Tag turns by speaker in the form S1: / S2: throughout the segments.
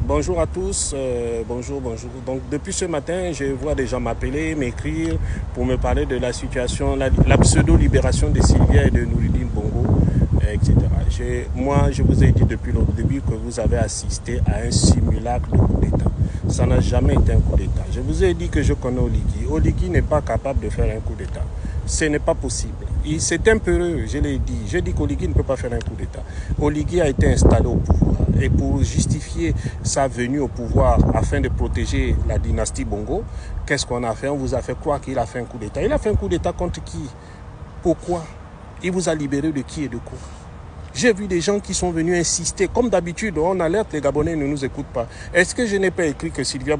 S1: Bonjour à tous, bonjour. Donc depuis ce matin, je vois des gens m'appeler, m'écrire pour me parler de la situation, la pseudo-libération de Sylvia et de Nouridine Bongo, etc. Moi, je vous ai dit depuis le début que vous avez assisté à un simulacre de coup d'État. Ça n'a jamais été un coup d'État. Je vous ai dit que je connais Oligui. Oligui n'est pas capable de faire un coup d'État. Ce n'est pas possible. C'est un peu heureux, je l'ai dit. Je dis qu'Oligui ne peut pas faire un coup d'État. Oligui a été installé au pouvoir. Et pour justifier sa venue au pouvoir afin de protéger la dynastie Bongo, qu'est-ce qu'on a fait? On vous a fait croire qu'il a fait un coup d'État. Il a fait un coup d'État contre qui? Pourquoi? Il vous a libéré de qui et de quoi? J'ai vu des gens qui sont venus insister. Comme d'habitude, on alerte, les Gabonais ne nous écoutent pas. Est-ce que je n'ai pas écrit que Sylvia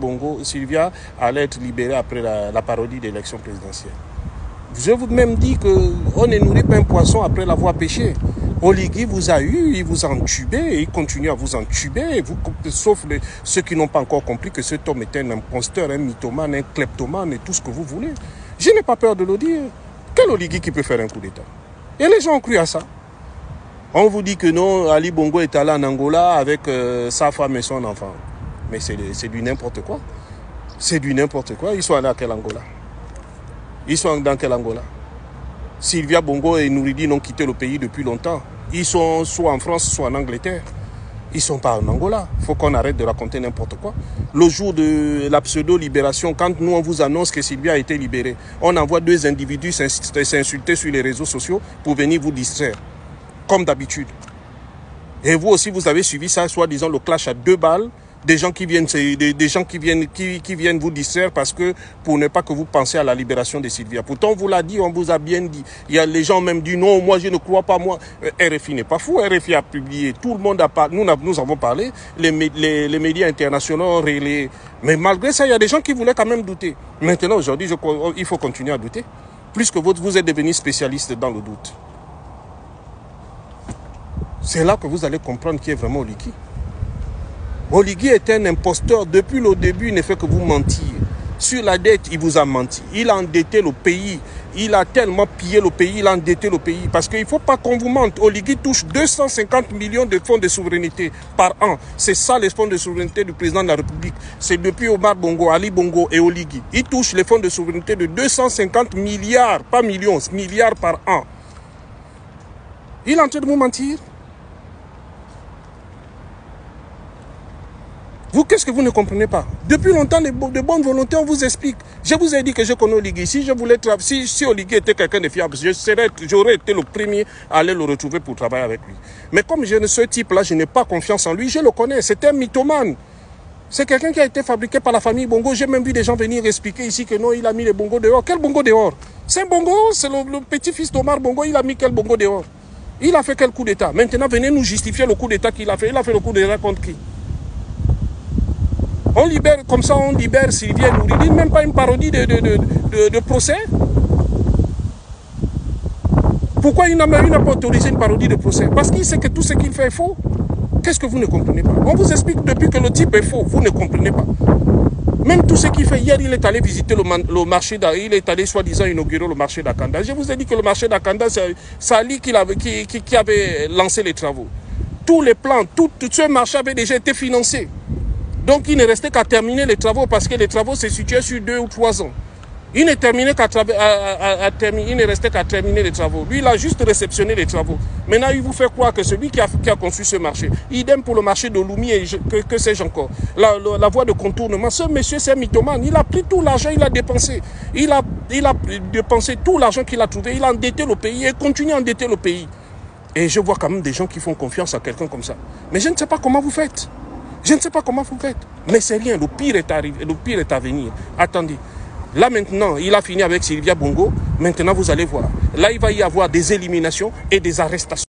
S1: allait être libérée après la parodie d'élection présidentielle? Je vous ai même dit qu'on ne nourrit pas un poisson après l'avoir pêché. Oligui vous a eu, il vous a entubé, et il continue à vous entuber, sauf ceux qui n'ont pas encore compris que cet homme est un imposteur, un mythomane, un kleptomane et tout ce que vous voulez. Je n'ai pas peur de le dire. Quel Oligui qui peut faire un coup d'État? Et les gens ont cru à ça. On vous dit que non, Ali Bongo est allé en Angola avec sa femme et son enfant. Mais c'est du n'importe quoi. C'est du n'importe quoi. Ils sont allés à quel Angola? Ils sont dans quel Angola? Sylvia Bongo et Nouridine ont quitté le pays depuis longtemps. Ils sont soit en France, soit en Angleterre. Ils ne sont pas en Angola. Il faut qu'on arrête de raconter n'importe quoi. Le jour de la pseudo-libération, quand nous on vous annonce que Sylvia a été libérée, on envoie deux individus s'insulter sur les réseaux sociaux pour venir vous distraire. Comme d'habitude. Et vous aussi, vous avez suivi ça, soi-disant le clash à 2 balles. Des gens qui viennent vous distraire parce que pour ne pas que vous pensiez à la libération de Sylvia. Pourtant, on vous l'a dit, on vous a bien dit. Il y a les gens même dit non, moi je ne crois pas, moi. RFI n'est pas fou, RFI a publié, tout le monde a parlé, nous avons parlé, les médias internationaux ont relayé. Mais malgré ça, il y a des gens qui voulaient quand même douter. Maintenant, aujourd'hui, il faut continuer à douter. Plus que vous êtes devenu spécialiste dans le doute. C'est là que vous allez comprendre qui est vraiment Oligui. Oligui est un imposteur. Depuis le début, il ne fait que vous mentir. Sur la dette, il vous a menti. Il a endetté le pays. Il a tellement pillé le pays, il a endetté le pays. Parce qu'il ne faut pas qu'on vous mente. Oligui touche 250 millions de fonds de souveraineté par an. C'est ça les fonds de souveraineté du président de la République. C'est depuis Omar Bongo, Ali Bongo et Oligui. Il touche les fonds de souveraineté de 250 milliards, pas millions, milliards par an. Il est en train de vous mentir. Vous, qu'est-ce que vous ne comprenez pas? Depuis longtemps, de bonne volonté, on vous explique. Je vous ai dit que je connais Oligui. Si je voulais si Oligui était quelqu'un de fiable, j'aurais été le premier à aller le retrouver pour travailler avec lui. Mais comme ce type-là, je n'ai pas confiance en lui, je le connais. C'est un mythomane. C'est quelqu'un qui a été fabriqué par la famille Bongo. J'ai même vu des gens venir expliquer ici que non, il a mis les Bongo dehors. Quel Bongo dehors? C'est un Bongo, c'est le petit-fils d'Omar Bongo. Il a mis quel Bongo dehors? Il a fait quel coup d'État? Maintenant, venez nous justifier le coup d'État qu'il a fait. Il a fait le coup d'État contre qui? On libère, comme ça on libère Sylvia Nouridine, même pas une parodie de procès. Pourquoi il n'a pas autorisé une parodie de procès? Parce qu'il sait que tout ce qu'il fait est faux. Qu'est-ce que vous ne comprenez pas? On vous explique depuis que le type est faux, vous ne comprenez pas. Même tout ce qu'il fait, hier il est allé visiter le marché d'Akanda, il est allé soi-disant inaugurer le marché d'Akanda. Je vous ai dit que le marché d'Akanda, c'est Ali qui avait lancé les travaux. Tous les plans, tout ce marché avait déjà été financé. Donc il ne restait qu'à terminer les travaux parce que les travaux se situaient sur 2 ou 3 ans. Il ne restait qu'à terminer les travaux. Lui, il a juste réceptionné les travaux. Maintenant, il vous fait croire que celui qui a conçu ce marché, idem pour le marché de Lumi et que sais-je encore, la voie de contournement, ce monsieur, c'est un mythomane. Il a pris tout l'argent, il a dépensé. Il a dépensé tout l'argent qu'il a trouvé. Il a endetté le pays et continue à endetter le pays. Et je vois quand même des gens qui font confiance à quelqu'un comme ça. Mais je ne sais pas comment vous faites. Je ne sais pas comment vous faites. Mais c'est rien, le pire est arrivé, le pire est à venir. Attendez. Là maintenant, il a fini avec Sylvia Bongo. Maintenant, vous allez voir. Là, il va y avoir des éliminations et des arrestations.